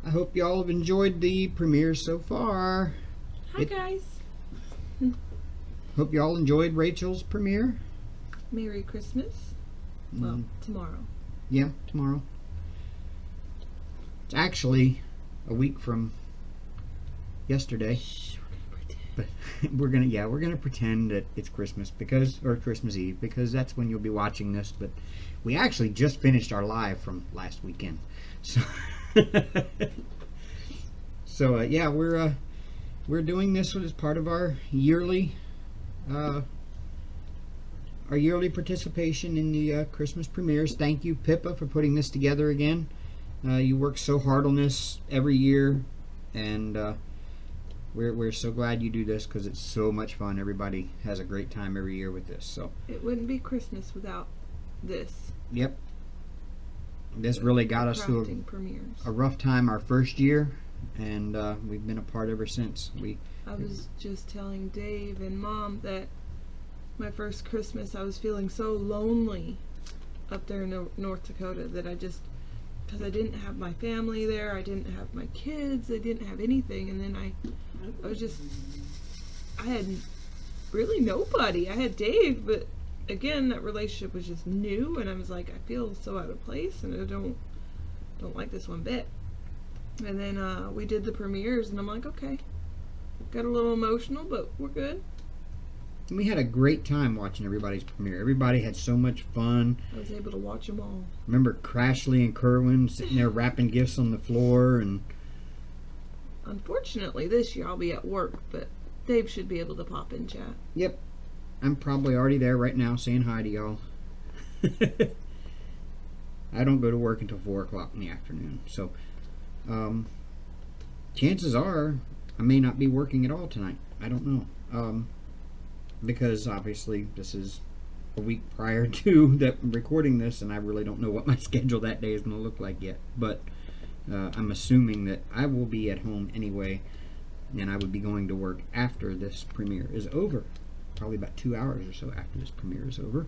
I hope y'all have enjoyed the premiere so far. Hi, guys. Hope y'all enjoyed Rachel's premiere. Merry Christmas. Well, tomorrow. Yeah, tomorrow. It's actually a week from yesterday. Shh, we're gonna But we're gonna pretend that it's Christmas or Christmas Eve, because that's when you'll be watching this. But we actually just finished our live from last weekend, so yeah, we're doing this as part of our yearly participation in the Christmas premieres. Thank you, Pippa, for putting this together again. You work so hard on this every year, and we're so glad you do this because it's so much fun. Everybody has a great time every year with this. So It wouldn't be Christmas without this. Yep. This really got us through premieres. a rough time our first year, and we've been apart ever since. I was just telling Dave and Mom that my first Christmas I was feeling so lonely up there in North Dakota that because I didn't have my family there, I didn't have my kids, I didn't have anything, and then I had really nobody. I had Dave, but again, that relationship was just new, and I was like, I feel so out of place, and I don't like this one bit. And then we did the premieres, and I'm like, okay, got a little emotional, but we're good. And we had a great time watching everybody's premiere. Everybody had so much fun. I was able to watch them all. Remember Crashley and Kerwin sitting there wrapping gifts on the floor, and unfortunately this year I'll be at work, but Dave should be able to pop in chat. Yep. I'm probably already there right now saying hi to y'all. I don't go to work until 4 o'clock in the afternoon. So, chances are I may not be working at all tonight. I don't know. Because obviously this is a week prior to that recording this, and I really don't know what my schedule that day is going to look like yet. But I'm assuming that I will be at home anyway, and I would be going to work after this premiere is over. Probably about 2 hours or so after this premiere is over.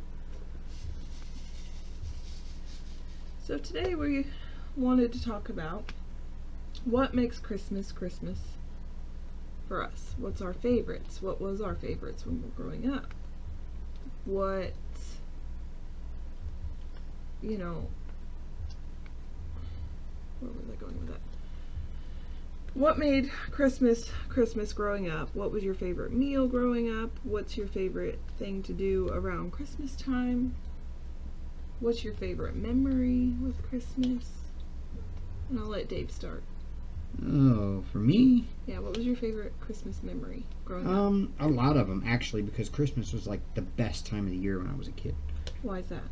So today we wanted to talk about what makes Christmas Christmas for us. What's our favorites? What was our favorites when we were growing up? What, where was I going with that? What made Christmas Christmas growing up? What was your favorite meal growing up? What's your favorite thing to do around Christmas time? What's your favorite memory with Christmas? And I'll let Dave start. Oh, for me? Yeah, what was your favorite Christmas memory growing up? A lot of them, actually, because Christmas was like the best time of the year when I was a kid. Why is that?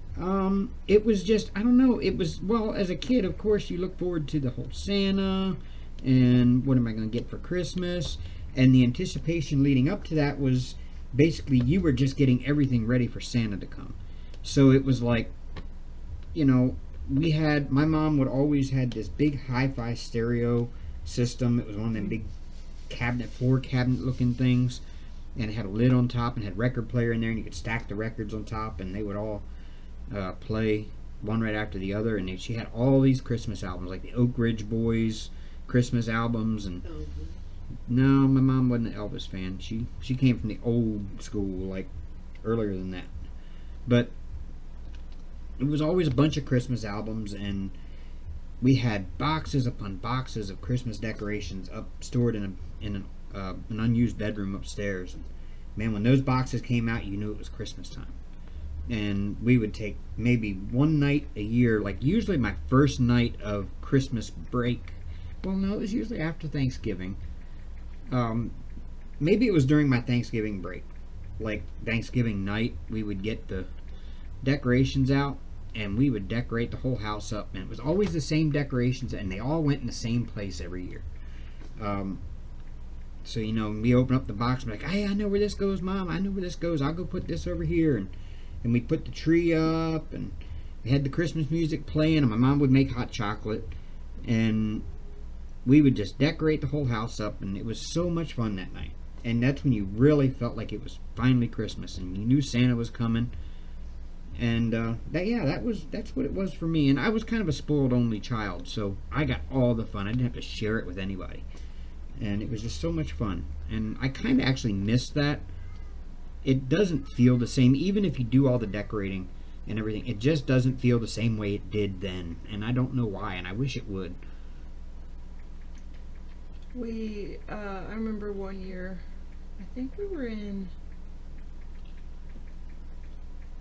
It was just, I don't know, it was, well, as a kid, of course, you look forward to the whole Santa, and what am I going to get for Christmas? And the anticipation leading up to that was basically you were just getting everything ready for Santa to come. So it was like, my mom would always had this big hi-fi stereo system. It was one of them big floor cabinet looking things, and it had a lid on top and had record player in there, and you could stack the records on top, and they would all play one right after the other. And she had all these Christmas albums, like the Oak Ridge Boys Christmas albums. And no, my mom wasn't an Elvis fan. She came from the old school, like earlier than that. But it was always a bunch of Christmas albums, and we had boxes upon boxes of Christmas decorations stored in an unused bedroom upstairs. And man, when those boxes came out, you knew it was Christmas time. And we would take maybe one night a year, like usually my first night of Christmas break. Well, no, it was usually after Thanksgiving. Maybe it was during my Thanksgiving break. Like Thanksgiving night, we would get the decorations out, and we would decorate the whole house up. And it was always the same decorations, and they all went in the same place every year. So, we open up the box and be like, hey, I know where this goes, Mom. I know where this goes. I'll go put this over here. And we put the tree up, and we had the Christmas music playing, and my mom would make hot chocolate. And we would just decorate the whole house up, and it was so much fun that night. And that's when you really felt like it was finally Christmas, and you knew Santa was coming. And that's what it was for me. And I was kind of a spoiled only child, so I got all the fun. I didn't have to share it with anybody, and it was just so much fun. And I kind of actually miss that. It doesn't feel the same, even if you do all the decorating and everything. It just doesn't feel the same way it did then, and I don't know why. And I wish it would. I remember one year, I think we were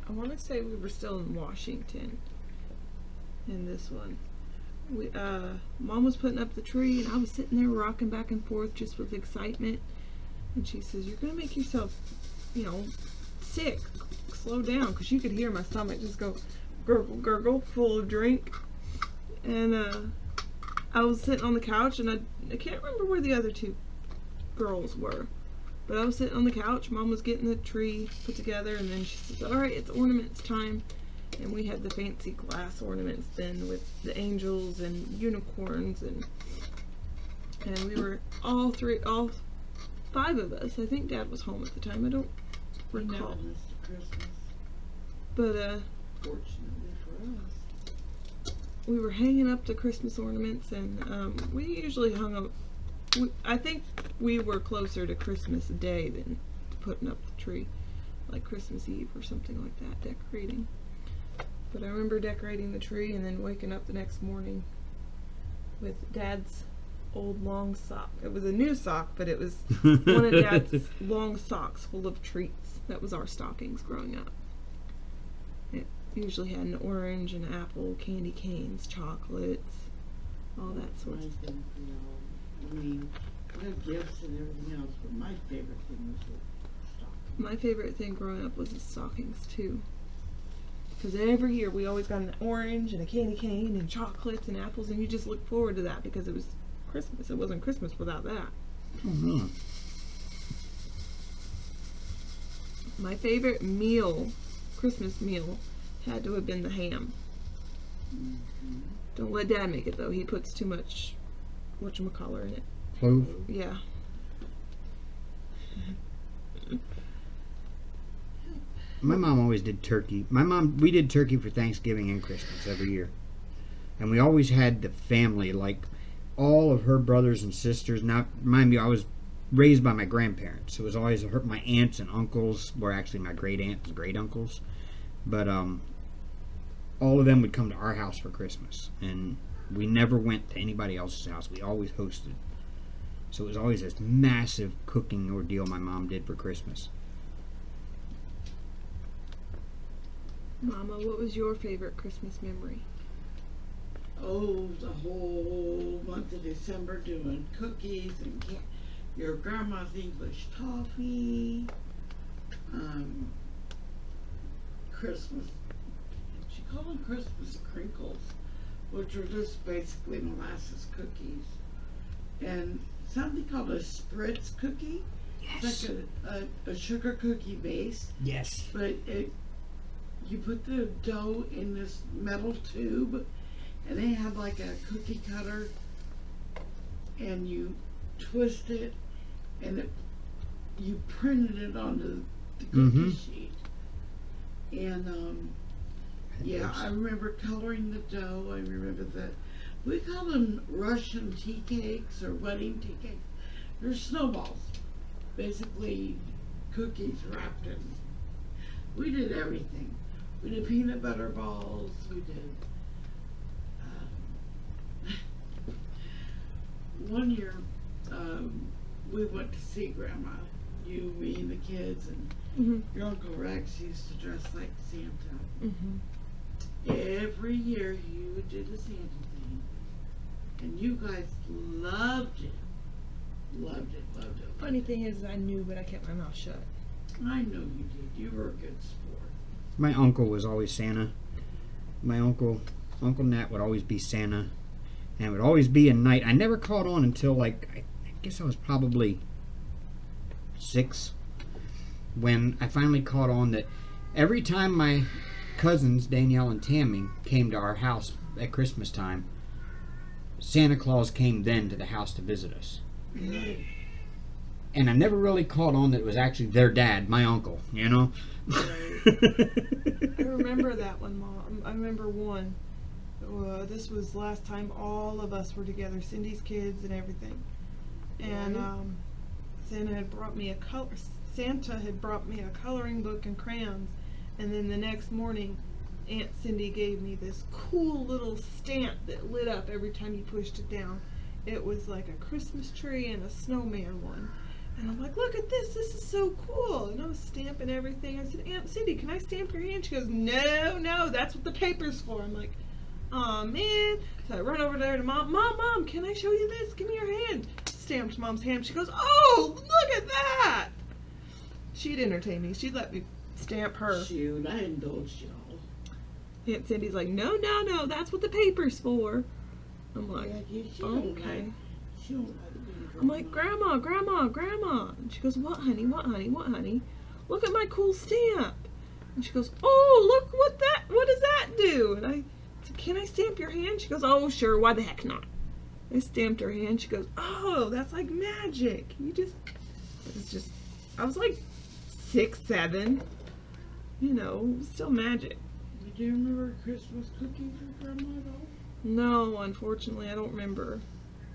I want to say we were still in Washington in this one. Mom was putting up the tree, and I was sitting there rocking back and forth just with excitement. And she says, "You're going to make yourself, sick. Slow down," because you could hear my stomach just go gurgle, gurgle, full of drink. And I was sitting on the couch, and I can't remember where the other two girls were. But I was sitting on the couch. Mom was getting the tree put together, and then she says, "All right, it's ornaments time." And we had the fancy glass ornaments then with the angels and unicorns, and we were all five of us. I think Dad was home at the time. I don't recall. We never missed a Christmas. But Fortunately for us. we were hanging up the Christmas ornaments, and we usually hung them. I think we were closer to Christmas Day than to putting up the tree, like Christmas Eve or something like that, decorating. But I remember decorating the tree and then waking up the next morning with Dad's old long sock. It was a new sock, but it was one of Dad's long socks full of treats. That was our stockings growing up. It usually had an orange, an apple, candy canes, chocolates, all that sort of My stuff. thing, I mean, we had gifts and everything else, but my favorite thing was the stocking. My favorite thing growing up was the stockings too. Because every year we always got an orange and a candy cane and chocolates and apples, and you just looked forward to that because it was Christmas. It wasn't Christmas without that. Oh, My favorite meal, Christmas meal, had to have been the ham. Mm-hmm. Don't let Dad make it though. He puts too much whatchamacallit in it. clove. Yeah. My mom always did turkey. We did turkey for Thanksgiving and Christmas every year. And we always had the family, like all of her brothers and sisters. Now, mind you, I was raised by my grandparents. So it was always my aunts and uncles were actually my great aunts and great uncles. But all of them would come to our house for Christmas. And we never went to anybody else's house. We always hosted. So it was always this massive cooking ordeal my mom did for Christmas. Mama, what was your favorite Christmas memory? Oh, the whole month of December doing cookies and your grandma's English toffee. Christmas. She called them Christmas crinkles, which were just basically molasses cookies. And something called a spritz cookie. Yes. It's like a sugar cookie base, Yes. but you put the dough in this metal tube, and they had like a cookie cutter, and you twist it, and you printed it onto the cookie sheet. And yeah, I remember coloring the dough. I remember that we call them Russian tea cakes or wedding tea cakes. They're snowballs, basically cookies wrapped in. We did everything. We did peanut butter balls. We did. One year, we went to see Grandma. You, me, and the kids, and Mm-hmm. your Uncle Rex used to dress like Santa. Mm-hmm. Every year he would do the Santa thing, and you guys loved it. Loved it, loved it. Funny thing is, I knew, but I kept my mouth shut. I know you did. You were a good sport. My uncle was always Santa. My Uncle Nat would always be Santa. And it would always be at night. I never caught on until I guess I was probably 6 when I finally caught on that every time my cousins, Danielle and Tammy, came to our house at Christmas time, Santa Claus came then to the house to visit us. and I never really caught on that it was actually their dad, my uncle. You know. I remember that one, Mom. I remember one. This was last time all of us were together, Cindy's kids and everything. And Santa had brought me a coloring book and crayons, and then the next morning Aunt Cindy gave me this cool little stamp that lit up every time you pushed it down. It was like a Christmas tree and a snowman one. And I'm like, look at this is so cool. And I was stamping everything. I said, Aunt Cindy, can I stamp your hand? She goes, no, that's what the paper's for. I'm like, aw, man. So I run over there to Mom, can I show you this? Give me your hand. Stamped Mom's hand. She goes, oh, look at that. She'd entertain me. She'd let me stamp her. Shoot, I indulged y'all. Aunt Cindy's like, no, that's what the paper's for. I'm like, okay. I'm like, Grandma. And she goes, what, honey? Look at my cool stamp. And she goes, oh, look what does that do? And I said, can I stamp your hand? She goes, oh, sure, why the heck not? I stamped her hand. She goes, oh, that's like magic. I was like 6, 7. You know, still magic. Do you remember Christmas cookies with Grandma at all? No, unfortunately, I don't remember.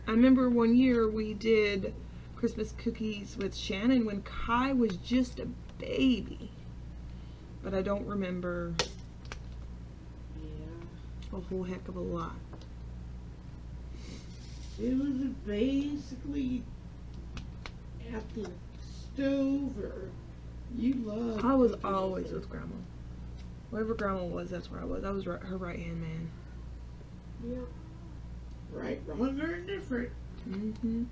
I remember one year we did Christmas cookies with Shannon when Kai was just a baby. But I don't remember a whole heck of a lot. It was basically at the stove, or you loved. I was always with Grandma. Wherever Grandma was, that's where I was. I was her right-hand man. Yeah. Right, wrong, or indifferent. Mm-hmm.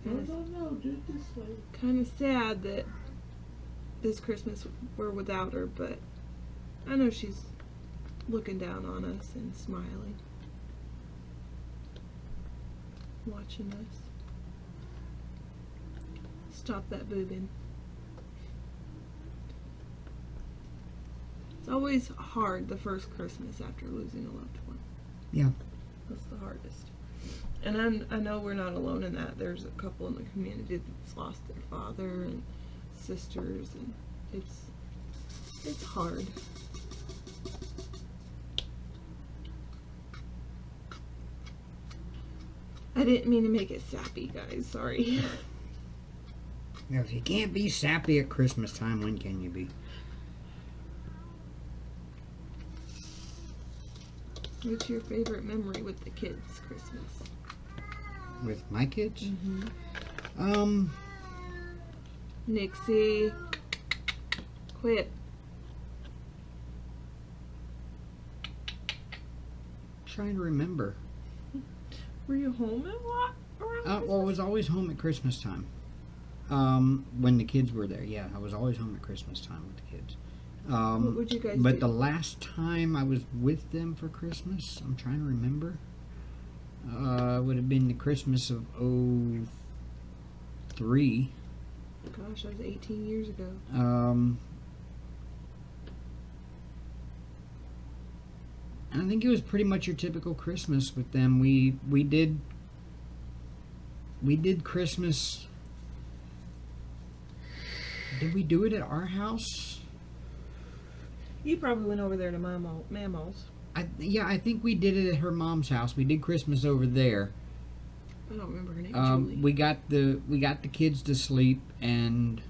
No, do it this way. Kind of sad that this Christmas we're without her, but I know she's looking down on us and smiling. Watching us. Stop that boobing. It's always hard the first Christmas after losing a loved one. Yeah. That's the hardest. And I know we're not alone in that. There's a couple in the community that's lost their father and sisters, and it's hard. I didn't mean to make it sappy, guys. Sorry. Yeah, if you can't be sappy at Christmas time, when can you be? What's your favorite memory with the kids Christmas? With my kids? Mm-hmm. Nixie. Quit. Trying to remember. Were you home a lot around Christmas? Well, I was always home at Christmas time. When the kids were there, yeah, I was always home at Christmas time with the kids. What would you guys But do? the last time I was with them for Christmas, I'm trying to remember. Would have been the Christmas of 03. Gosh, that was 18 years ago. I think it was pretty much your typical Christmas with them. We did Christmas. Did we do it at our house? You probably went over there to Mama's. I think we did it at her mom's house. We did Christmas over there. I don't remember her name. Julie. We got the kids to sleep, and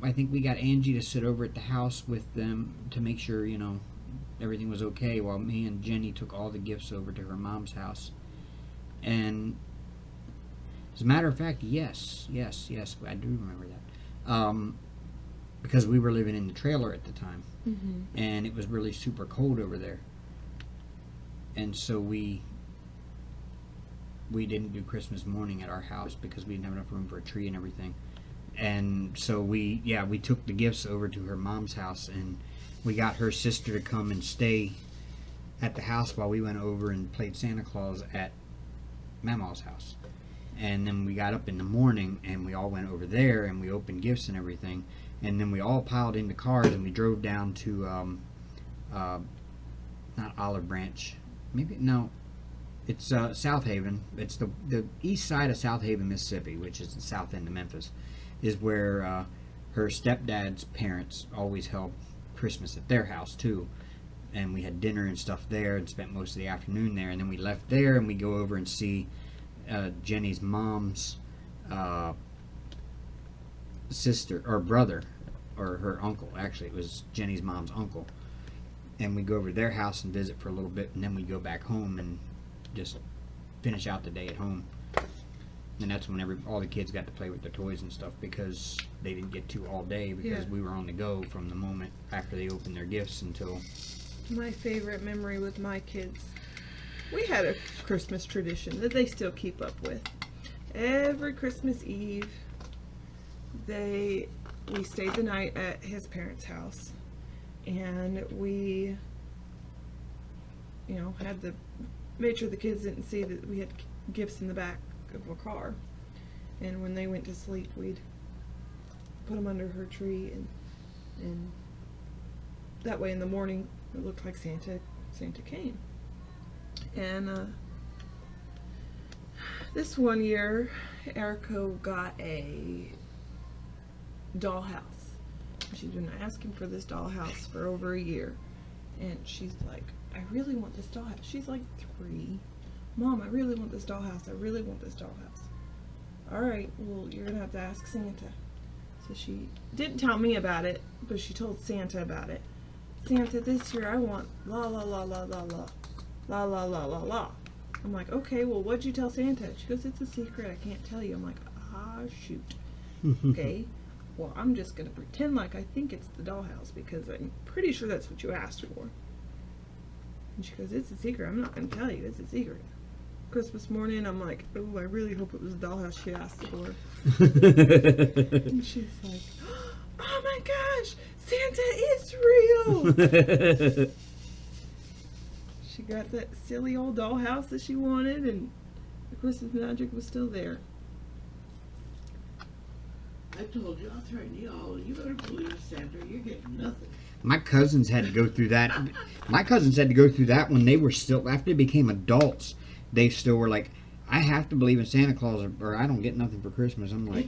I think we got Angie to sit over at the house with them to make sure everything was okay, while me and Jenny took all the gifts over to her mom's house. And as a matter of fact, yes, I do remember that. Because we were living in the trailer at the time, Mm-hmm. and it was really super cold over there. And so we didn't do Christmas morning at our house because we didn't have enough room for a tree and everything. And so we took the gifts over to her mom's house, and we got her sister to come and stay at the house while we went over and played Santa Claus at Mama's house. And then we got up in the morning and we all went over there and we opened gifts and everything. And then we all piled into cars and we drove down to not Olive Branch. It's South Haven. It's the east side of South Haven, Mississippi, which is the south end of Memphis, is where her stepdad's parents always held Christmas at their house too. And we had dinner and stuff there and spent most of the afternoon there. And then we left there and we go over and see Jenny's mom's sister or brother, or her uncle. Actually, it was Jenny's mom's uncle. And we go over to their house and visit for a little bit, and then we go back home and just finish out the day at home. And that's when all the kids got to play with their toys and stuff, because they didn't get to all day because we were on the go from the moment after they opened their gifts until... My favorite memory with my kids, we had a Christmas tradition that they still keep up with. Every Christmas Eve, we stayed the night at his parents' house, and we, made sure the kids didn't see that we had gifts in the back of a car. And when they went to sleep, we'd put them under her tree, and that way in the morning it looked like Santa came. And this one year, Erica got a dollhouse. She's been asking for this dollhouse for over a year, and she's like, I really want this dollhouse. She's like 3. Mom, I really want this dollhouse. I really want this dollhouse. All right, well, you're gonna have to ask Santa. So she didn't tell me about it, but she told Santa about it. Santa, this year I want la la la la la la la la la la la. I'm like, okay, well, what'd you tell Santa? She goes, it's a secret. I can't tell you. I'm like, shoot. Okay. Well, I'm just going to pretend like I think it's the dollhouse, because I'm pretty sure that's what you asked for. And she goes, it's a secret. I'm not going to tell you. It's a secret. Christmas morning, I'm like, oh, I really hope it was the dollhouse she asked for. And she's like, oh my gosh, Santa is real. She got that silly old dollhouse that she wanted, and the Christmas magic was still there. I told you, I'll threaten you all. You better believe Santa, you're getting nothing. My cousins had to go through that. My cousins had to go through that when they were still, after they became adults, they still were like, I have to believe in Santa Claus or I don't get nothing for Christmas. I'm like...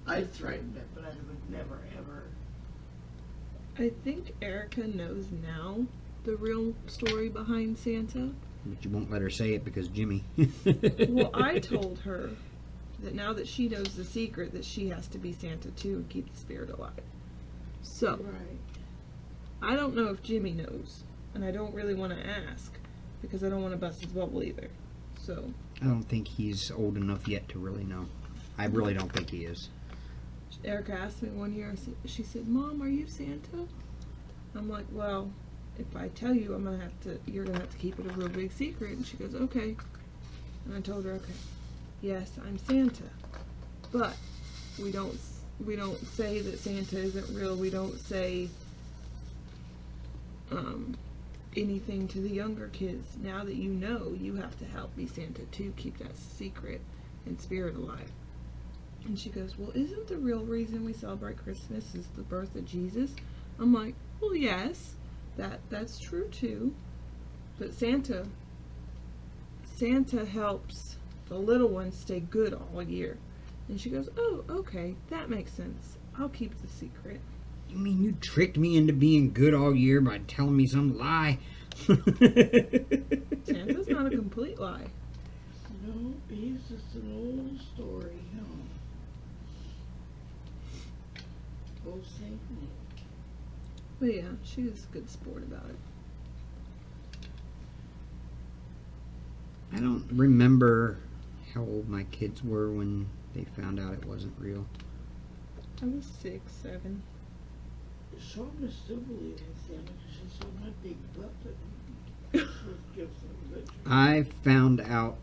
I threatened it, but I would never, ever. I think Erica knows now the real story behind Santa. But you won't let her say it because Jimmy. Well, I told her that now that she knows the secret, that she has to be Santa too and keep the spirit alive. So, Right. I don't know if Jimmy knows, and I don't really want to ask because I don't want to bust his bubble either. So, I don't think he's old enough yet to really know. I really don't think he is. Erica asked me one year, she said, Mom, are you Santa? I'm like, well, if I tell you, you're gonna have to keep it a real big secret. And she goes, okay. And I told her, okay, yes, I'm Santa, but we don't say that Santa isn't real. We don't say anything to the younger kids. Now that you know, you have to help be Santa too. Keep that secret and spirit alive. And she goes, well, isn't the real reason we celebrate Christmas is the birth of Jesus? I'm like, well, yes, that's true too. But Santa helps the little ones stay good all year. And she goes, oh, okay, that makes sense. I'll keep the secret. You mean you tricked me into being good all year by telling me some lie? Santa's not a complete lie. No, he's just an old story, huh? Old Saint Nick. But yeah, she was a good sport about it. I don't remember how old my kids were when they found out it wasn't real. I was 6, 7. Shawna still believes in Santa because she saw my big butt that gifts and good. I found out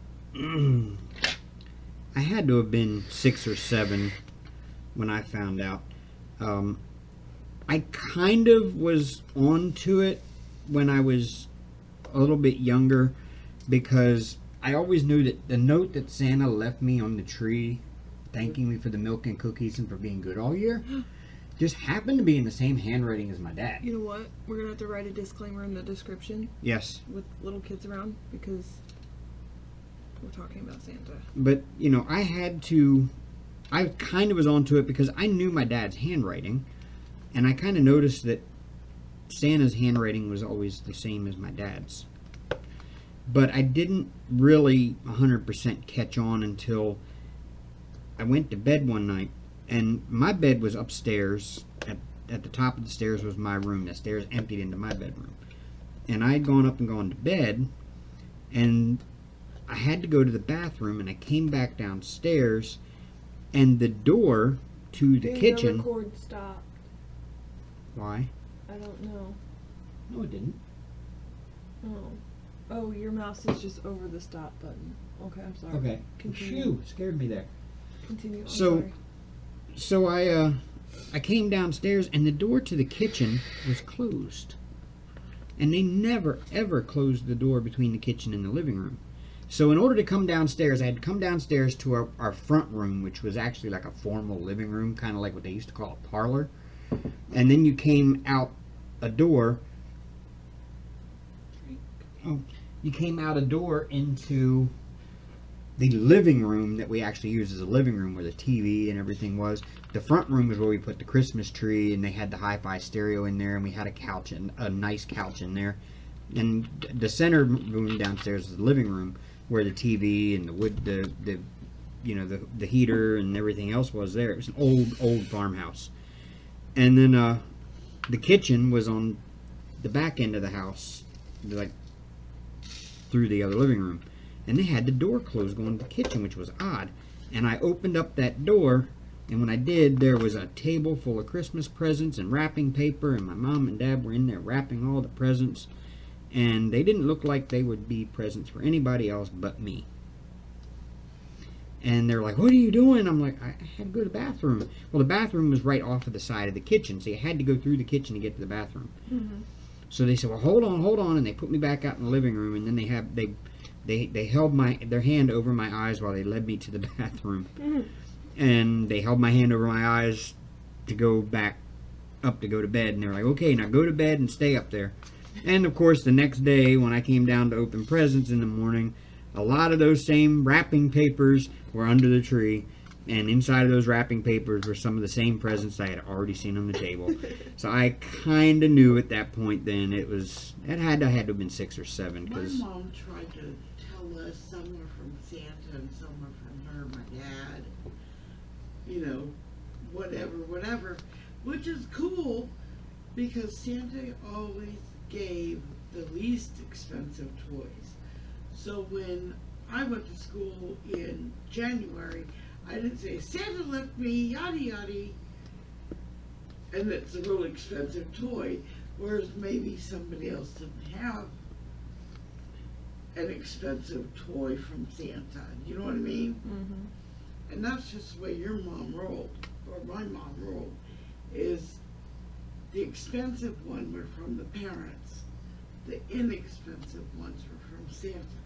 I had to have been 6 or 7 when I found out. I kind of was onto it when I was a little bit younger, because I always knew that the note that Santa left me on the tree thanking me for the milk and cookies and for being good all year just happened to be in the same handwriting as my dad. You know what? We're going to have to write a disclaimer in the description Yes. with little kids around, because we're talking about Santa. But, you know, I kind of was onto it because I knew my dad's handwriting, and I kind of noticed that Santa's handwriting was always the same as my dad's. But I didn't really 100% catch on until I went to bed one night, and my bed was upstairs. At the top of the stairs was my room. The stairs emptied into my bedroom. And I had gone up and gone to bed, and I had to go to the bathroom, and I came back downstairs, and the door to the kitchen... The record stopped. Why? I don't know. No, it didn't. Oh, your mouse is just over the stop button. Okay, I'm sorry. Okay. Continue. Phew, scared me there. Continue. I'm So- sorry. So I came downstairs, and the door to the kitchen was closed. And they never, ever closed the door between the kitchen and the living room. So in order to come downstairs, I had to come downstairs to our front room, which was actually like a formal living room, kind of like what they used to call a parlor. And then you came out a door. Oh, you came out a door into the living room that we actually used as a living room, where the TV and everything was. The front room was where we put the Christmas tree, and they had the hi-fi stereo in there, and we had a couch, and a nice couch in there. And the center room downstairs is the living room, where the TV and the wood, the heater and everything else was there. It was an old farmhouse. And then the kitchen was on the back end of the house, like through the other living room. And they had the door closed going to the kitchen, which was odd. And I opened up that door, and when I did, there was a table full of Christmas presents and wrapping paper, and my mom and dad were in there wrapping all the presents. And they didn't look like they would be presents for anybody else but me. And they're like, "What are you doing?" I'm like, "I had to go to the bathroom." Well, the bathroom was right off of the side of the kitchen, so you had to go through the kitchen to get to the bathroom. Mm-hmm. So they said, "Well, hold on," and they put me back out in the living room, and then they held their hand over my eyes while they led me to the bathroom. Mm-hmm. And they held my hand over my eyes to go back up to go to bed, and they were like, "Okay, now go to bed and stay up there." And of course, the next day when I came down to open presents in the morning, a lot of those same wrapping papers were under the tree, and inside of those wrapping papers were some of the same presents I had already seen on the table. So I kind of knew at that point then it had to have been 6 or 7. My Cause mom tried to tell us some were from Santa and some were from her, my dad. You know, whatever. Which is cool because Santa always gave the least expensive toys. So when I went to school in January, I didn't say, "Santa left me, yada yada," and it's a really expensive toy, whereas maybe somebody else didn't have an expensive toy from Santa. You know what I mean? Mm-hmm. And that's just the way your mom rolled, or my mom rolled, is the expensive ones were from the parents. The inexpensive ones were from Santa.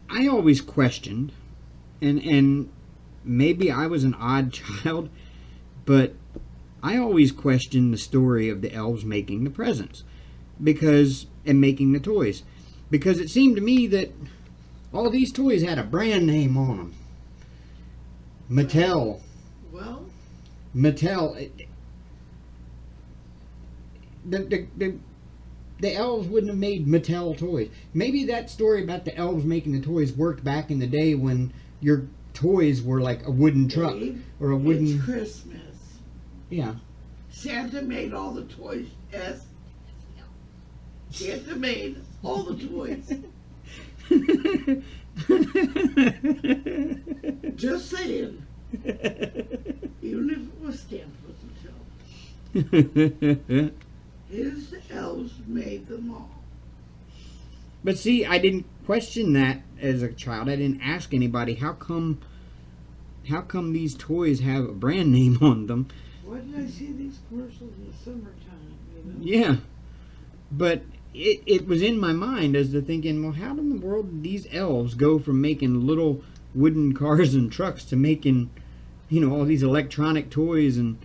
I always questioned, and maybe I was an odd child, but I always questioned the story of the elves making the presents and making the toys, because it seemed to me that all these toys had a brand name on them. Mattel. Well, Mattel. The elves wouldn't have made Mattel toys. Maybe that story about the elves making the toys worked back in the day when your toys were like a wooden truck Dave, or a wooden. it's Christmas. Yeah. Santa made all the toys. Yes. Santa made all the toys. Just saying. Even if it was stamped with Mattel. His elves made them all. But see, I didn't question that as a child. I didn't ask anybody how come these toys have a brand name on them. Why did I see these commercials in the summertime? You know? Yeah. But it was in my mind as to thinking, well, how in the world did these elves go from making little wooden cars and trucks to making, all these electronic toys? And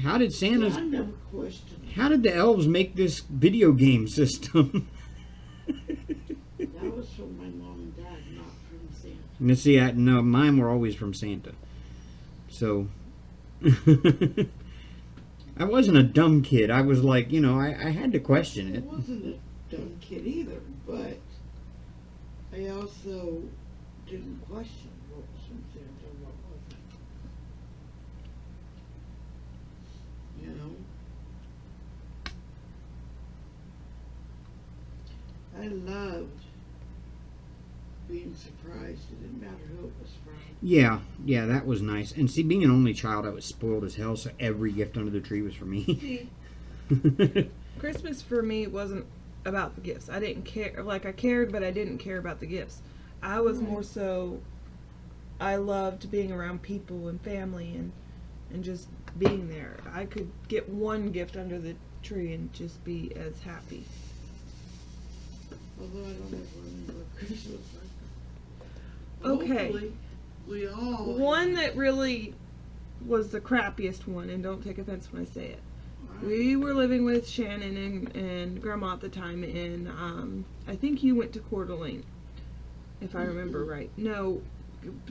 how did Santa's... I never questioned it. How did the elves make this video game system? That was from from my mom and dad, not from Santa. And see, no, mine were always from Santa. So, I wasn't a dumb kid. I was like, I had to question I it. wasn't a dumb kid either, but I also didn't question what was from Santa and what wasn't. You know? I loved being surprised. It didn't matter who it was from. Yeah, that was nice. And see, being an only child, I was spoiled as hell, so every gift under the tree was for me. See, Christmas for me wasn't about the gifts. I didn't care. Like, I cared, but I didn't care about the gifts. I was more so, I loved being around people and family and just being there. I could get one gift under the tree and just be as happy. Although I don't ever remember Christmas like that. Okay. Hopefully, we all. One that really was the crappiest one, and don't take offense when I say it. We were living with Shannon and Grandma at the time, and I think you went to Coeur d'Alene, if I remember right. No,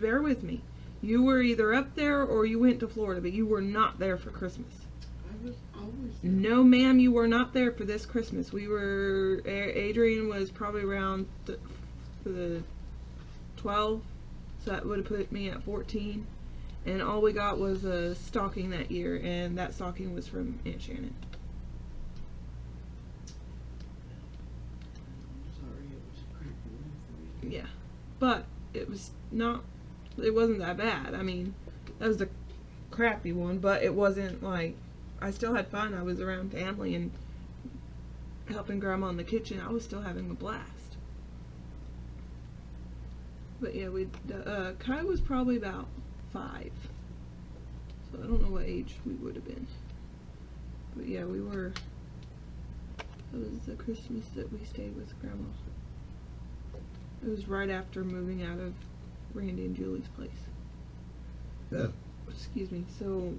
bear with me. You were either up there or you went to Florida, but you were not there for Christmas. I was always there. No, ma'am, you were not there for this Christmas. Adrian was probably around the 12, so that would have put me at 14. And all we got was a stocking that year, and that stocking was from Aunt Shannon. Sorry, it was a crappy one for you. Yeah, but it wasn't that bad. I mean, that was the crappy one, but it wasn't like, I still had fun. I was around family and helping Grandma in the kitchen. I was still having a blast. But yeah, Kai was probably about 5. So I don't know what age we would have been. But yeah, that was the Christmas that we stayed with Grandma. It was right after moving out of Randy and Julie's place. Excuse me. So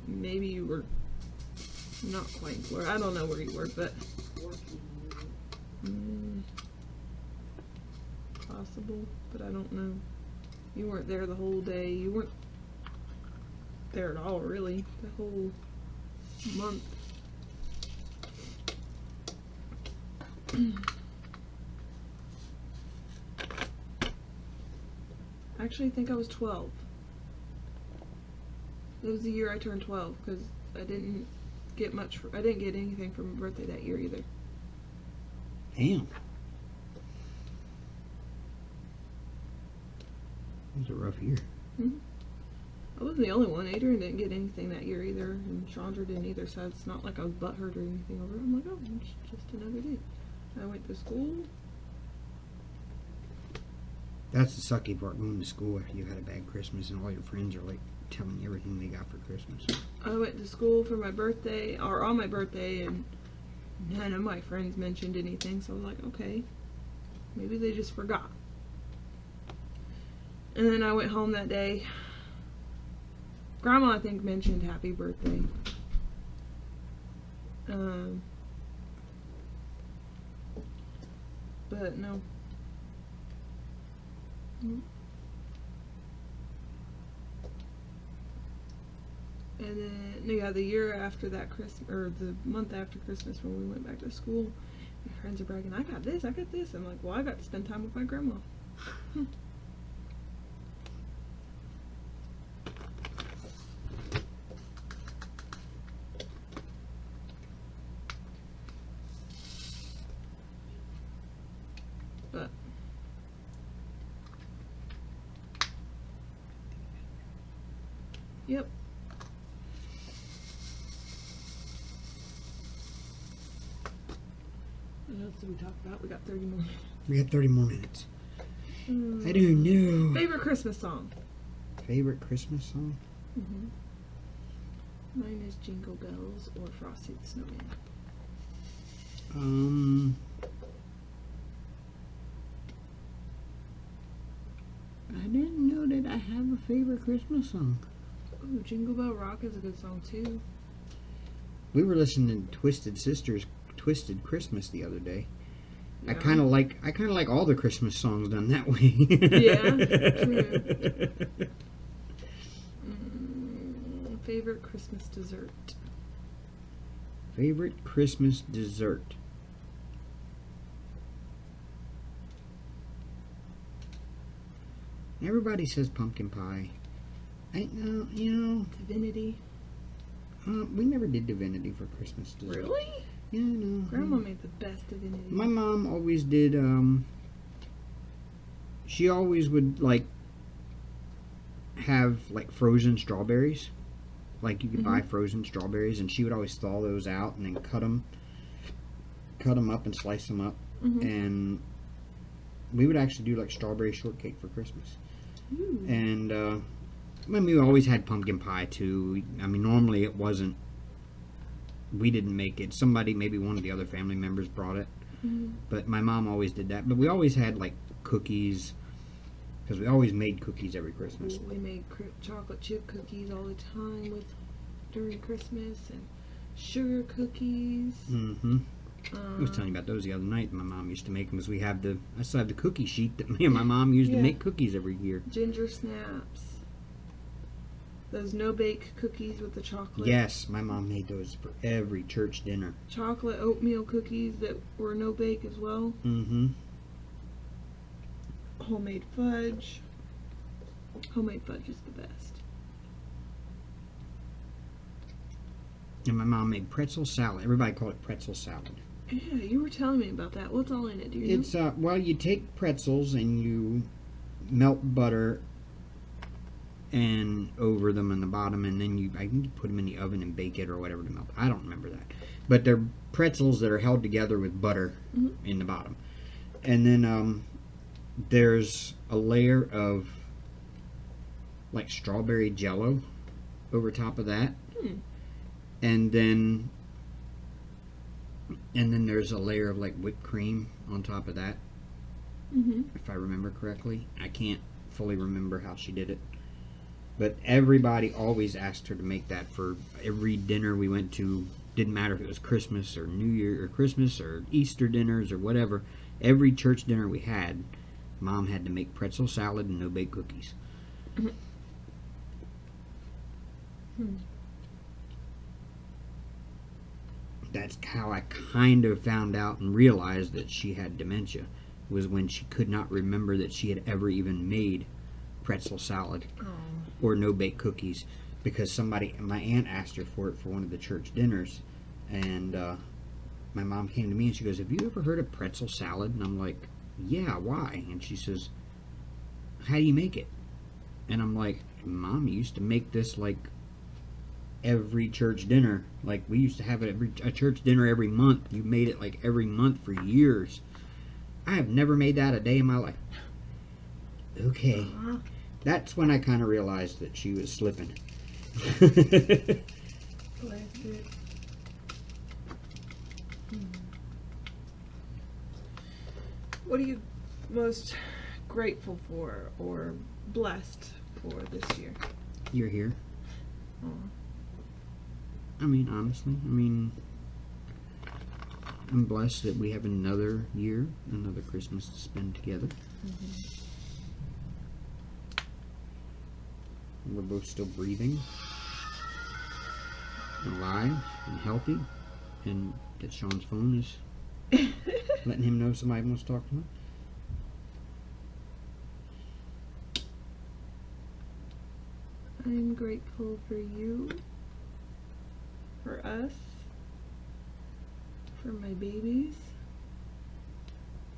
maybe you were not quite in Florida. I don't know where you were, but possible, but I don't know. You weren't there the whole day. You weren't there at all, really. The whole month. I actually think I was 12. It was the year I turned 12, because I didn't get anything for my birthday that year either. Damn. It was a rough year. Mm-hmm. I wasn't the only one. Adrian didn't get anything that year either, and Chandra didn't either, so it's not like I was butthurt or anything over it. I'm like, oh, it's just another day. I went to school. That's the sucky part, going to school after you had a bad Christmas and all your friends are like telling you everything they got for Christmas. I went to school for my birthday, or on my birthday, and none of my friends mentioned anything, so I was like, okay, maybe they just forgot. And then I went home that day. Grandma, I think, mentioned happy birthday. But no. And then, yeah, the year after that Christmas, or the month after Christmas when we went back to school, my friends are bragging, I got this. I'm like, well, I got to spend time with my grandma. But yep. What else did we talk about? We got 30 more. We got 30 more minutes. I don't know. Favorite Christmas song? Favorite Christmas song? Mine is Jingle Bells or Frosty the Snowman. I didn't know that I have a favorite Christmas song. Ooh, Jingle Bell Rock is a good song too. We were listening to Twisted Sisters' Twisted Christmas the other day, I kind of like all the Christmas songs done that way. Yeah, true. Favorite Christmas dessert? Favorite Christmas dessert? Everybody says pumpkin pie. Divinity. We never did divinity for Christmas dessert. Really? Yeah, no. Grandma made the best divinity. My mom always did. She always would have frozen strawberries. Like you could buy frozen strawberries, and she would always thaw those out and then cut them up and slice them up, and we would actually do strawberry shortcake for Christmas. Ooh. And we always had pumpkin pie too. I mean, normally it wasn't. We didn't make it. Somebody, maybe one of the other family members, brought it. But my mom always did that. But we always had cookies, because we always made cookies every Christmas. We made chocolate chip cookies all the time during Christmas, and sugar cookies. I was telling you about those the other night. My mom used to make them because I still have the cookie sheet that me and my mom used to make cookies every year. Ginger snaps. Those no-bake cookies with the chocolate. Yes, my mom made those for every church dinner. Chocolate oatmeal cookies that were no-bake as well. Homemade fudge. Homemade fudge is the best. And my mom made pretzel salad. Everybody called it pretzel salad. Yeah, you were telling me about that. What's all in it? Do you know? It's well, you take pretzels and you melt butter and over them in the bottom, and then I think you put them in the oven and bake it or whatever to melt. I don't remember that, but they're pretzels that are held together with butter in the bottom, and then there's a layer of strawberry jello over top of that, and then there's a layer of whipped cream on top of that. If I remember correctly, I can't fully remember how she did it. But everybody always asked her to make that for every dinner we went to. Didn't matter if it was Christmas or New Year or Christmas or Easter dinners or whatever. Every church dinner we had, Mom had to make pretzel salad and no-bake cookies. That's how I kind of found out and realized that she had dementia, was when she could not remember that she had ever even made pretzel salad or no-bake cookies, because my aunt asked her for it for one of the church dinners, and my mom came to me and she goes, "Have you ever heard of pretzel salad?" And I'm like, "Yeah, why?" And she says, "How do you make it?" And I'm like, "Mom, you used to make this every church dinner. We used to have it a church dinner every month. You made it every month for years. I have never made that a day in my life." Okay. That's when I kind of realized that she was slipping. Bless it. What are you most grateful for or blessed for this year? You're here. Aw. I mean, honestly, I'm blessed that we have another year, another Christmas to spend together. We're both still breathing, and alive, and healthy, and that Sean's phone is letting him know somebody wants to talk to him. I'm grateful for you, for us, for my babies,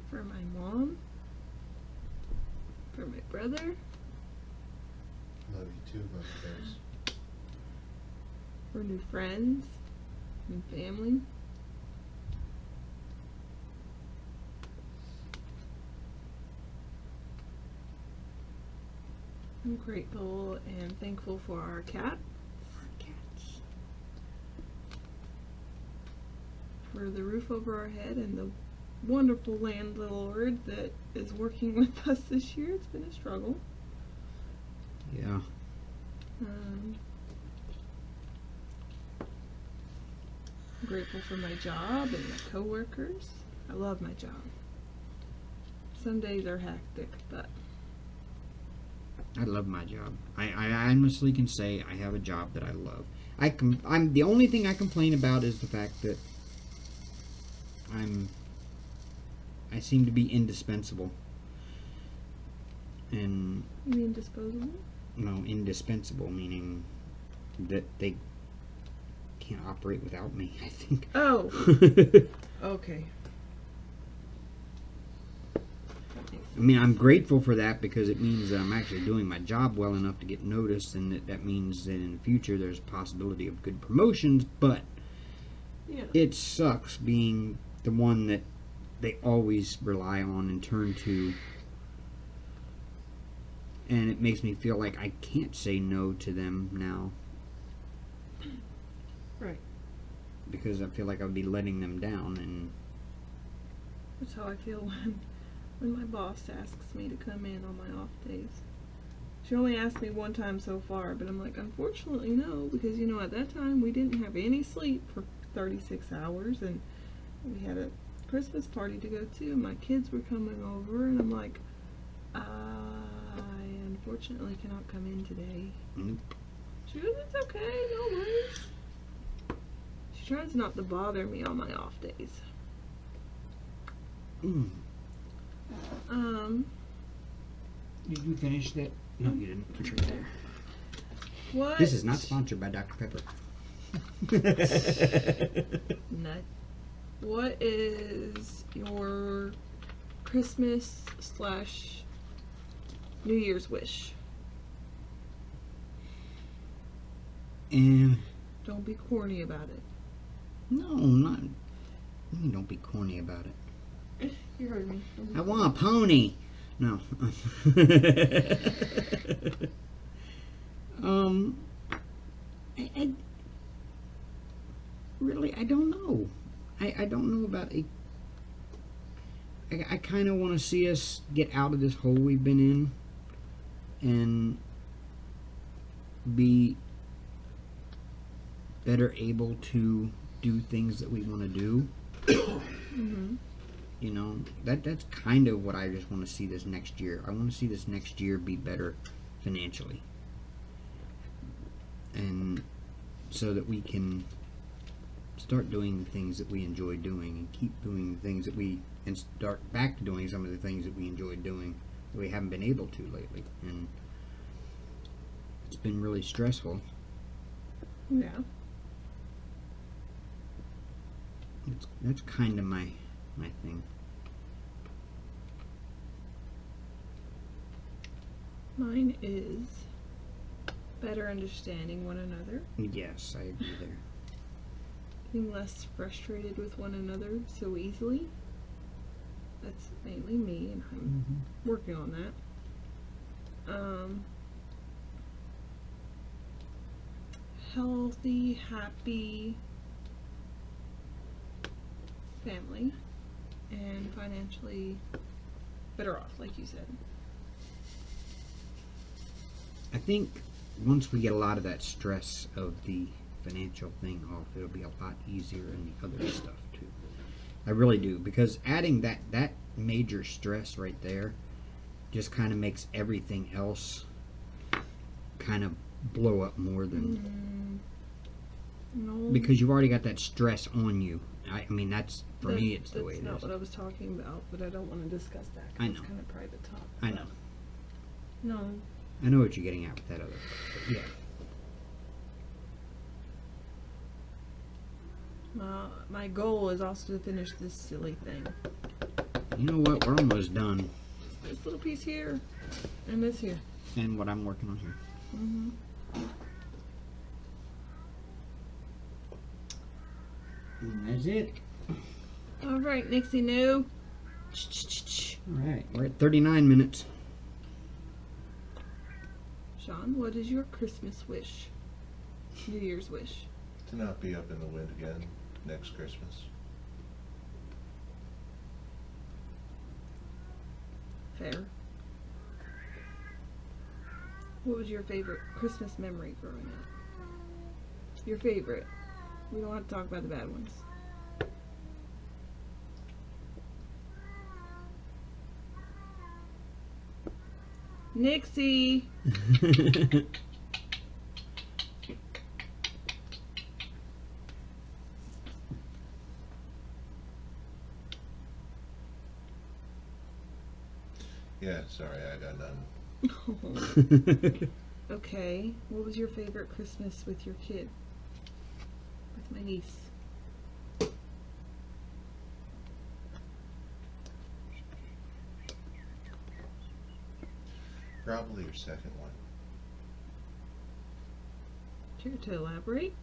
for my mom, for my brother, Love you too, Mother Bears. for new friends and family. I'm grateful and thankful for our cats. For the roof over our head and the wonderful landlord that is working with us this year. It's been a struggle. Yeah. I'm grateful for my job and my coworkers. I love my job. Some days are hectic, but I love my job. I honestly can say I have a job that I love. I'm the only thing I complain about is the fact that I seem to be indispensable. And you mean disposable? no, indispensable meaning that they can't operate without me, I think. Oh, okay. I mean, I'm grateful for that because it means that I'm actually doing my job well enough to get noticed, and that means that in the future there's a possibility of good promotions, but Yeah. it sucks being the one that they always rely on and turn to, and it makes me feel like I can't say no to them now. Right. Because I feel like I would be letting them down, and That's how I feel when my boss asks me to come in on my off days. She only asked me one time so far, but I'm like, unfortunately, no, because, you know, at that time we didn't have any sleep for 36 hours, and we had a Christmas party to go to, and my kids were coming over, and I'm like, I unfortunately cannot come in today. nope. She goes, it's okay, no worries. She tries not to bother me on my off days. Mm. Um, Did you finish that? No, you didn't. It's right there. what? This is not sponsored by Dr. Pepper. Nut. What is your Christmas / New Year's wish? And Don't be corny about it. no, not. Don't be corny about it. You heard me. I want a pony. No. I really, I don't know. I don't know about a. I kind of want to see us get out of this hole we've been in and be better able to do things that we want to do. Mm-hmm. You know, that's kind of what I just want to see this next year. I want to see this next year be better financially. And so that we can start doing things that we enjoy doing and keep doing things that and start back to doing some of the things that we enjoy doing that we haven't been able to lately. And it's been really stressful. Yeah. That's kind of my thing. Mine is better understanding one another, Yes, I agree there. being less frustrated with one another so easily. That's mainly me, and I'm working on that. Healthy, happy family, and financially better off, like you said. I think once we get a lot of that stress of the financial thing off, it'll be a lot easier in the other stuff too. I really do, because adding that major stress right there just kind of makes everything else kind of blow up more than No, because you've already got that stress on you. I mean, that's for me, it's the way it That's not is. what I was talking about, but I don't want to discuss that. 'Cause I it's know. kind of private talk. I know. No. I know what you're getting at with that other part, but yeah. My goal is also to finish this silly thing. You know what? We're almost done. This little piece here, and this here. And what I'm working on here. Mm-hmm. And that's it. All right, Nixie, no. All right, we're at 39 minutes. Sean, what is your Christmas wish? New Year's wish? To not be up in the wind again next Christmas. Fair. What was your favorite Christmas memory growing up? Your favorite. We don't have to talk about the bad ones. Nixie. Yeah, sorry, I got none. Okay. What was your favorite Christmas with your kid? With my niece. Probably your second one. Care to elaborate?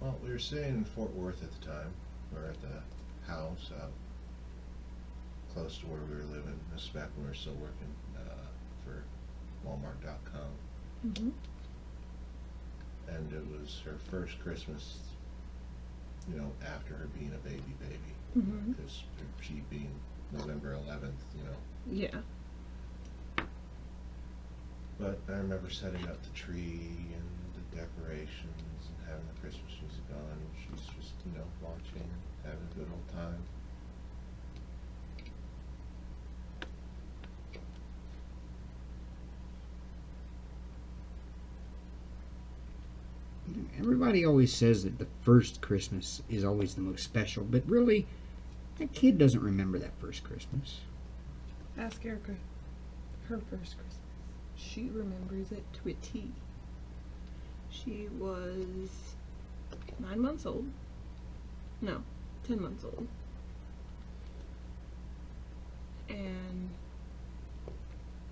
Well, we were staying in Fort Worth at the time. We were at the house out close to where we were living. This is back when we were still working for Walmart.com. Mm-hmm. And it was her first Christmas, you know, after her being a baby. Mm-hmm. Because she being November 11th, you know. Yeah. But I remember setting up the tree and the decorations and having the Christmas music on. And she's just, you know, watching, having a good old time. Everybody always says that the first Christmas is always the most special, but really, that kid doesn't remember that first Christmas. Ask Erica. Her first Christmas. She remembers it to a T. She was 9 months old. No, 10 months old. And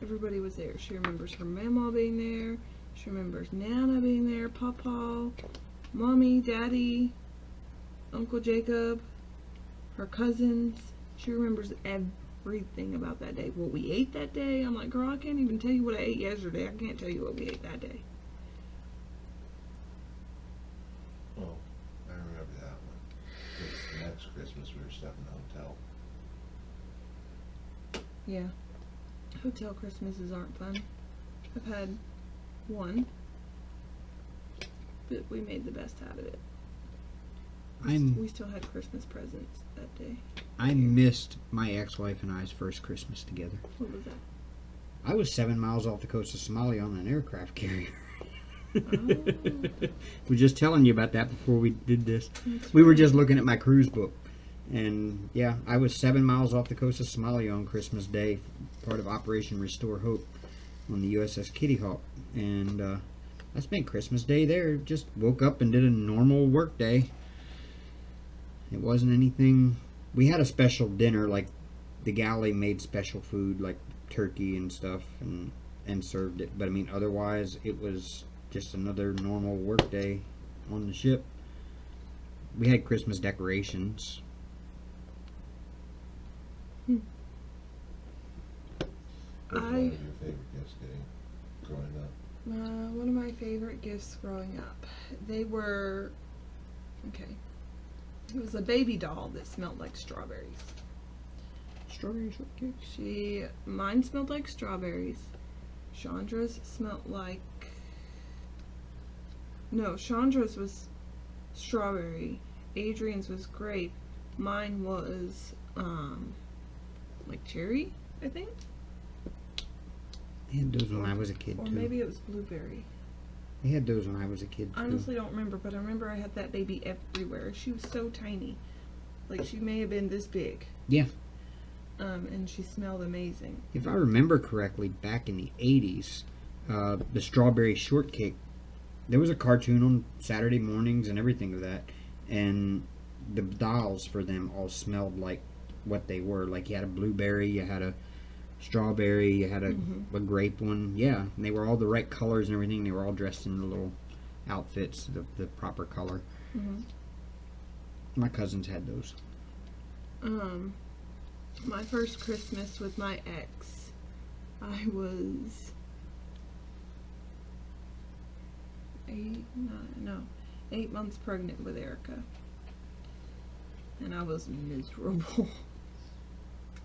everybody was there. She remembers her mama being there. She remembers Nana being there, Papa, Mommy, Daddy, Uncle Jacob, her cousins. She remembers everything about that day. What we ate that day, I'm like, girl, I can't even tell you what I ate yesterday. I can't tell you what we ate that day. Well, I remember that one. Because the next Christmas we were stuck in the hotel. Yeah. Hotel Christmases aren't fun. I've had one, but we made the best out of it. We still had Christmas presents that day. I missed my ex-wife and I's first Christmas together. What was that? I was 7 miles off the coast of Somalia on an aircraft carrier. We're just telling you about that before we did this. We were just looking at my cruise book. And yeah, I was 7 miles off the coast of Somalia on Christmas Day, part of Operation Restore Hope on the USS Kitty Hawk. And I spent Christmas Day there. Just woke up and did a normal work day. It wasn't anything. We had a special dinner, like the galley made special food, like turkey and stuff, and served it. But I mean, otherwise, it was just another normal work day on the ship. We had Christmas decorations. What's one of your favorite gifts getting growing up? One of my favorite gifts growing up. They were, okay, it was a baby doll that smelled like strawberries. Strawberry shortcake? Mine smelled like strawberries. Chandra's smelled like, no, Chandra's was strawberry. Adrian's was grape. Mine was, like cherry, I think. They had those when I was a kid, Or too. maybe it was blueberry. They had those when I was a kid, too. Honestly, don't remember, but I remember I had that baby everywhere. She was so tiny. Like, she may have been this big. Yeah. And she smelled amazing. If I remember correctly, back in the 80s, the strawberry shortcake, there was a cartoon on Saturday mornings and everything of that, and the dolls for them all smelled like what they were. Like, you had a blueberry, you had a strawberry, you had a grape one. Yeah, and they were all the right colors and everything. They were all dressed in the little outfits, the proper color. My cousins had those. My first Christmas with my ex, I was 8 months pregnant with Erica, and I was miserable.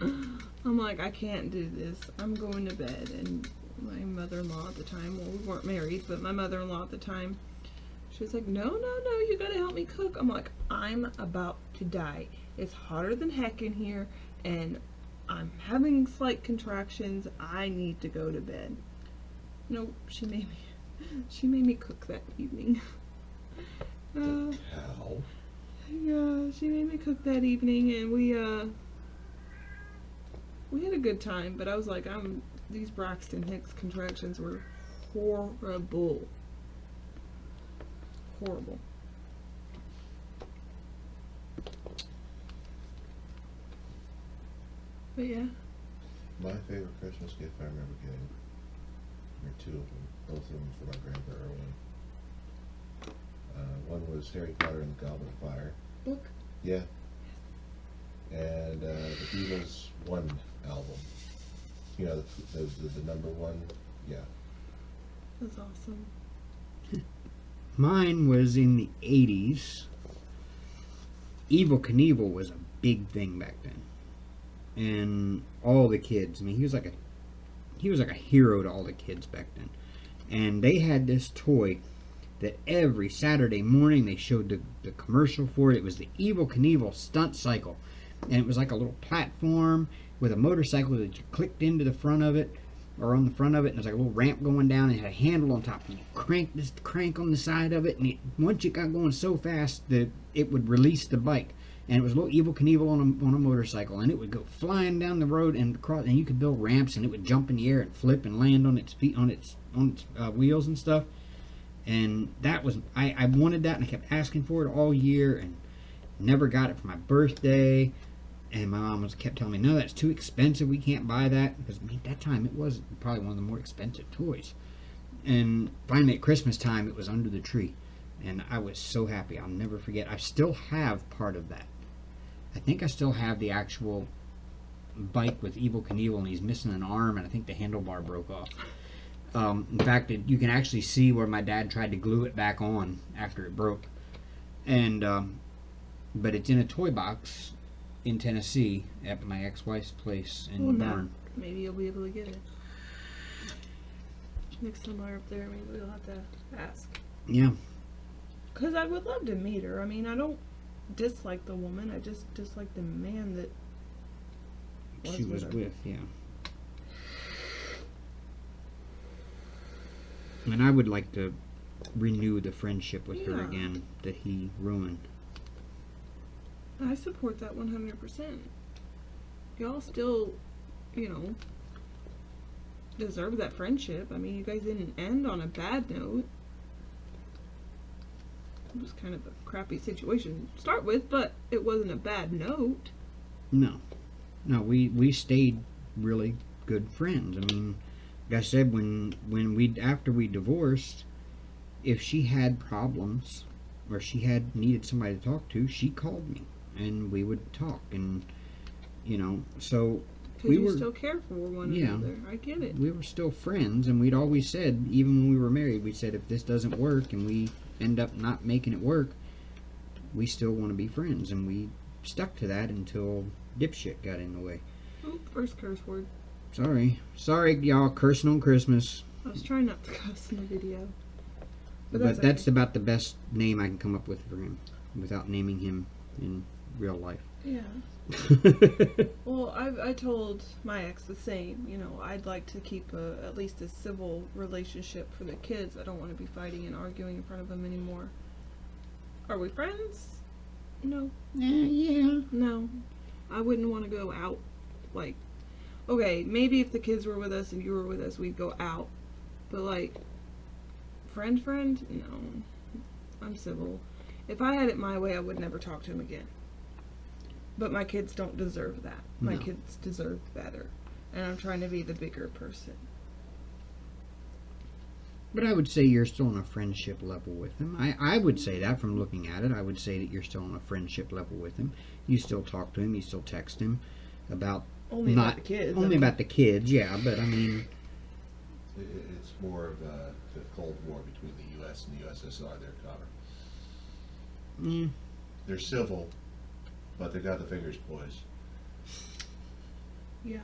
I'm like, I can't do this. I'm going to bed. And my mother-in-law at the time, well, we weren't married, but my mother-in-law at the time, she was like, no, you gotta help me cook. I'm like, I'm about to die. It's hotter than heck in here, and I'm having slight contractions. I need to go to bed. Nope, she made me cook that evening. How? Yeah, she made me cook that evening, and we had a good time. But I was like, these Braxton Hicks contractions were horrible. Horrible. But yeah. My favorite Christmas gift I remember getting were two of them, both of them for my grandpa Erwin. One was Harry Potter and the Goblet of Fire. Book? Yeah. And the Beatles One album. You know, the number one? Yeah. That's awesome. Mine was in the 80s. Evel Knievel was a big thing back then. And all the kids, I mean, he was like a hero to all the kids back then. And they had this toy that every Saturday morning they showed the commercial for it. It was the Evel Knievel stunt cycle. And it was like a little platform with a motorcycle that you clicked into the front of it, or on the front of it, and there's like a little ramp going down, and it had a handle on top, and you crank this crank on the side of it, and once it got going so fast that it would release the bike. And it was a little Evel Knievel on a motorcycle, and it would go flying down the road and across, and you could build ramps, and it would jump in the air and flip and land on its feet, on its wheels and stuff. And that was, I wanted that, and I kept asking for it all year, and never got it for my birthday. And my mom kept telling me, no, that's too expensive, we can't buy that. Because, I mean, at that time, it was probably one of the more expensive toys. And finally, at Christmas time, it was under the tree. And I was so happy. I'll never forget. I still have part of that. I think I still have the actual bike with Evel Knievel, and he's missing an arm, and I think the handlebar broke off. In fact, you can actually see where my dad tried to glue it back on after it broke. And but it's in a toy box in Tennessee at my ex-wife's place in the barn. Maybe you'll be able to get it. Next time we're up there, maybe we'll have to ask. Yeah. Because I would love to meet her. I mean, I don't dislike the woman. I just dislike the man that She was with, yeah. And I would like to renew the friendship with her again that he ruined. I support that 100%. Y'all still, deserve that friendship. I mean, you guys didn't end on a bad note. It was kind of a crappy situation to start with, but it wasn't a bad note. No, we stayed really good friends. I mean, like I said, after we divorced, if she had problems or she needed somebody to talk to, she called me and we would talk, and so because you still care for one another. I get it. We were still friends, and we'd always said, even when we were married, we said, if this doesn't work and we end up not making it work, we still want to be friends, and we stuck to that until dipshit got in the way. Oh, first curse word. Sorry y'all, cursing on Christmas. I was trying not to cuss in the video. But that's about the best name I can come up with for him, without naming him in real life. Yeah. Well, I told my ex the same. I'd like to keep at least a civil relationship for the kids. I don't want to be fighting and arguing in front of them anymore. Are we friends? No. Yeah. No. I wouldn't want to go out. Like, okay, maybe if the kids were with us and you were with us, we'd go out. But like, friend? No. I'm civil. If I had it my way, I would never talk to him again. But my kids don't deserve that. My kids deserve better. And I'm trying to be the bigger person. But I would say you're still on a friendship level with him. I would say that from looking at it. I would say that you're still on a friendship level with him. You still talk to him. You still text him about... about the kids. Only about the kids, yeah. But, I mean... It's more of the Cold War between the U.S. and the USSR there, Connor. They're civil, but they got the fingers poised. Yeah.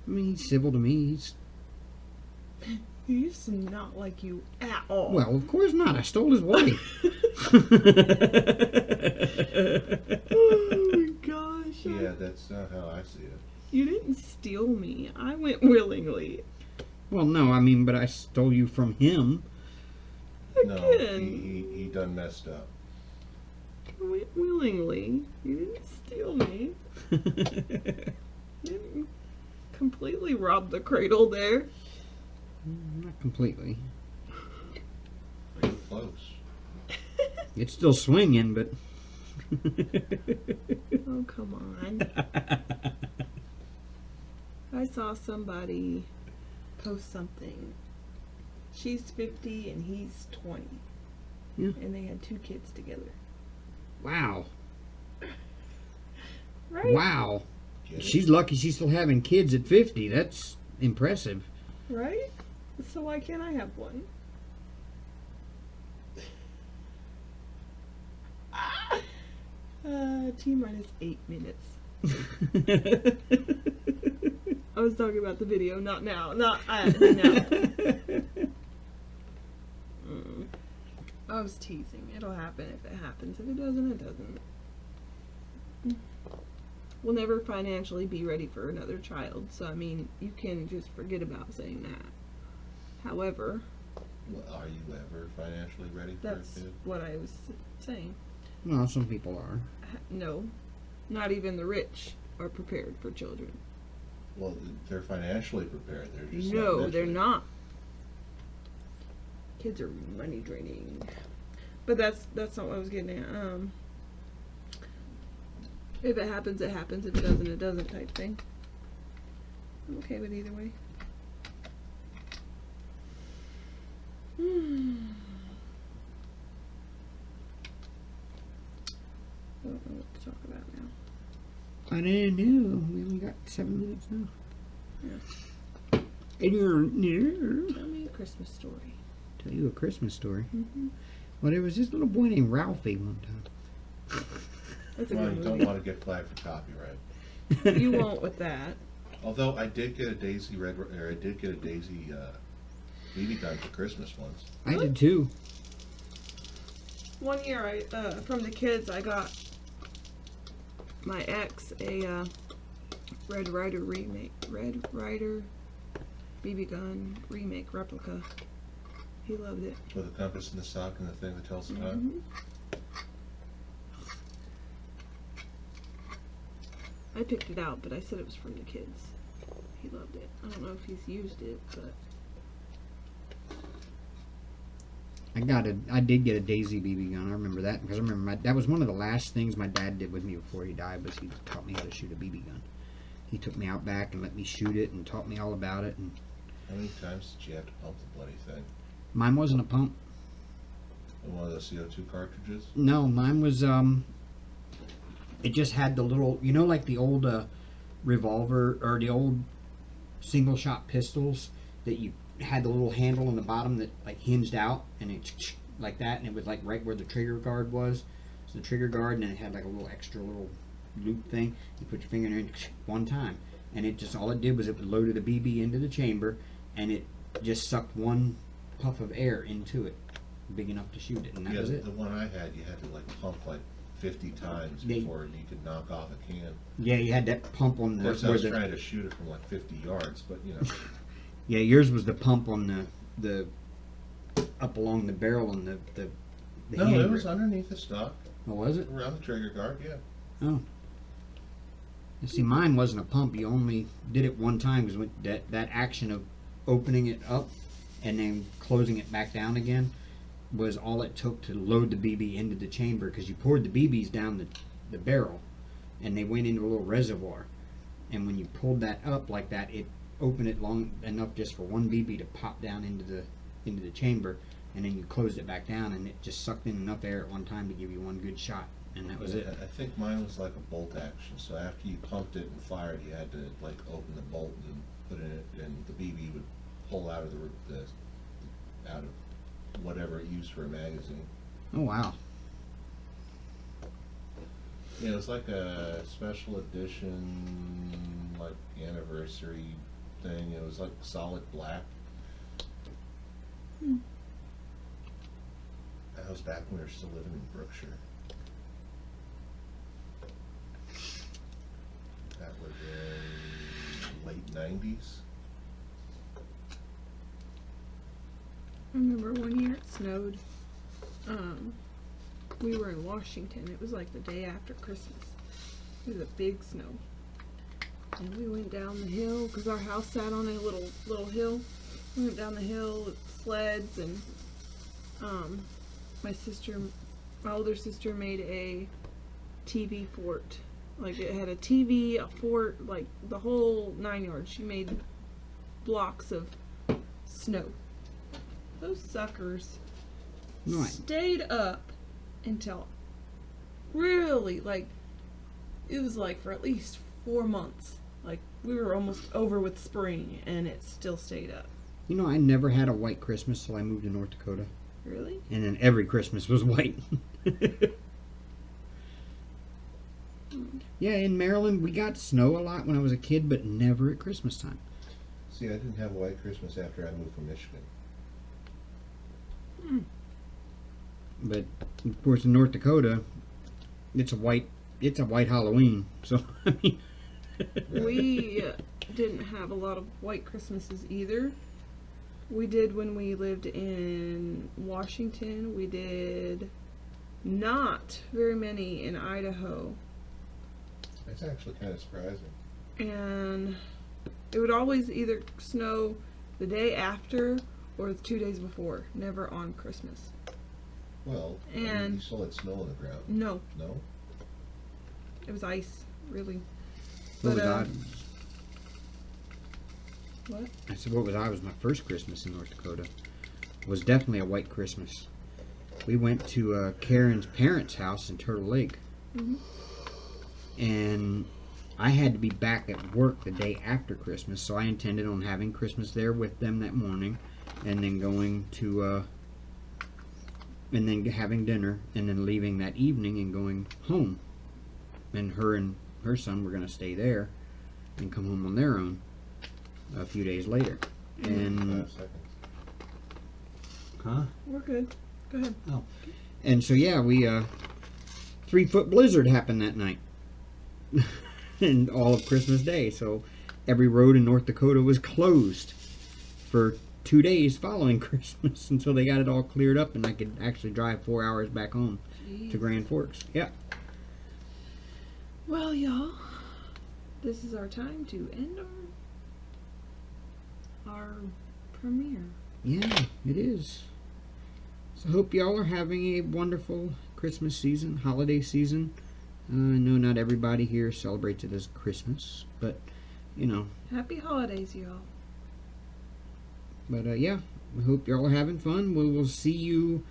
I mean, he's civil to me. He used to not like you at all. Well, of course not. I stole his wife. Oh my gosh. Yeah, that's not how I see it. You didn't steal me. I went willingly. Well, no, I mean, but I stole you from him. No, Again. he done messed up. I went willingly. You didn't steal me. You didn't completely rob the cradle there. Not completely. But you're close. It's still swinging, but. Oh, come on. I saw somebody post something. She's 50 and he's 20. Yeah. And they had 2 kids together. Wow. Right? Wow. Get it? She's lucky she's still having kids at 50. That's impressive. Right? So why can't I have one? T-minus 8 minutes. I was talking about the video, not now. Not now. I was teasing. It'll happen if it happens. If it doesn't, it doesn't. We'll never financially be ready for another child. So, I mean, you can just forget about saying that. However, Well, are you ever financially ready for that's a kid? what I was saying. Well, some people are. No, not even the rich are prepared for children. Well, they're financially prepared. They're just No, not they're mentally. not. Kids are money draining. But that's not what I was getting at. If it happens, it happens. If it doesn't, it doesn't type thing. I'm okay with either way. I don't know what to talk about now. I didn't know. We only got 7 minutes now. Yeah. And you're Tell me a Christmas story. tell you a Christmas story. Mm-hmm. Well, there was this little boy named Ralphie one time. That's a Well, good you don't movie. want to get flagged for copyright. You won't with that. Although I did get a Daisy BB gun for Christmas once. I did too. One year, from the kids, I got my ex a Red Ryder BB gun remake replica. He loved it. With a compass in the sock and the thing that tells the time. Mhm. I picked it out, but I said it was from the kids. He loved it. I don't know if he's used it, but I did get a Daisy BB gun. I remember that because I remember that was one of the last things my dad did with me before he died was he taught me how to shoot a BB gun. He took me out back and let me shoot it and taught me all about it. And How many times did you have to pump the bloody thing? mine wasn't a pump. One of those CO2 cartridges? No, mine was it just had the little, you know, like the old revolver or the old single shot pistols that you had the little handle on the bottom that like hinged out and it like that, and it was like right where the trigger guard was. So the trigger guard, and then it had like a little extra little loop thing. You put your finger in there and one time, and it just all it did was it loaded the BB into the chamber, and it just sucked one puff of air into it, big enough to shoot it, and that Yeah, was it. the one I had, you had to like pump like 50 times Yeah. before you could knock off a can. Yeah, you had that pump on Of the. course, I where was the trying to shoot it from like 50 yards, but you know. yeah, yours was the pump on the up along the barrel and the No, hand it was grip. underneath the stock, Oh, was it? around the trigger guard, yeah. Oh. You see, mine wasn't a pump. You only did it one time because that action of opening it up and then closing it back down again was all it took to load the BB into the chamber, because you poured the BBs down the barrel and they went into a little reservoir. And when you pulled that up like that, it opened it long enough just for one BB to pop down into the chamber, and then you closed it back down and it just sucked in enough air at one time to give you one good shot, and that was it. I think mine was like a bolt action, so after you pumped it and fired, you had to like open the bolt and put in it, and the BB would pull out of out of whatever it used for a magazine. Oh wow. Yeah, it was like a special edition, like anniversary thing. It was like solid black. That was back when we were still living in Brookshire. That was in late 90s. I remember one year it snowed. We were in Washington. It was like the day after Christmas. It was a big snow. And we went down the hill because our house sat on a little hill. We went down the hill with sleds, and my older sister made a TV fort. Like, it had a TV, a fort, like the whole 9 yards. She made blocks of snow. Those suckers Right. stayed up until really, like, it was like for at least 4 months. Like, we were almost over with spring and it still stayed up. You know, I never had a white Christmas till I moved to North Dakota. Really? And then every Christmas was white. Yeah, in Maryland, we got snow a lot when I was a kid, but never at Christmas time. See, I didn't have a white Christmas after I moved from Michigan. But, of course, in North Dakota, it's a white Halloween. So, I mean... We didn't have a lot of white Christmases either. We did when we lived in Washington. We did not very many in Idaho. That's actually kind of surprising. And it would always either snow the day after or 2 days before, never on Christmas. Well, I mean, And- you still had snow on the ground. No, No? it was ice, really. What was But, odd? What? I said, what was odd was my first Christmas in North Dakota was definitely a white Christmas. We went to Karen's parents' house in Turtle Lake. Mhm. And I had to be back at work the day after Christmas, so I intended on having Christmas there with them that morning, and then going to, and then having dinner, and then leaving that evening and going home. And her son were going to stay there and come home on their own a few days later. And, 5 seconds. huh? We're good. Go ahead. And so, yeah, we, 3-foot blizzard happened that night. And all of Christmas Day. So every road in North Dakota was closed for 2 days following Christmas until they got it all cleared up and I could actually drive 4 hours back home to Grand Forks. Yeah. Well, y'all, this is our time to end our premiere. Yeah, it is. So hope y'all are having a wonderful Christmas season, holiday season. I know not everybody here celebrates it as Christmas, but, you know. Happy holidays, y'all. But, yeah, I hope y'all are having fun. We will see you,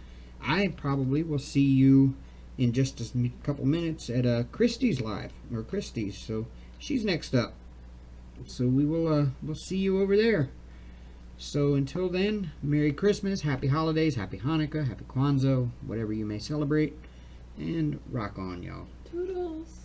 I probably will see you in just a couple minutes at Christie's Live, or Christie's, so she's next up. So we will, we'll see you over there. So until then, Merry Christmas, Happy Holidays, Happy Hanukkah, Happy Kwanzaa, whatever you may celebrate, and rock on, y'all. Toodles.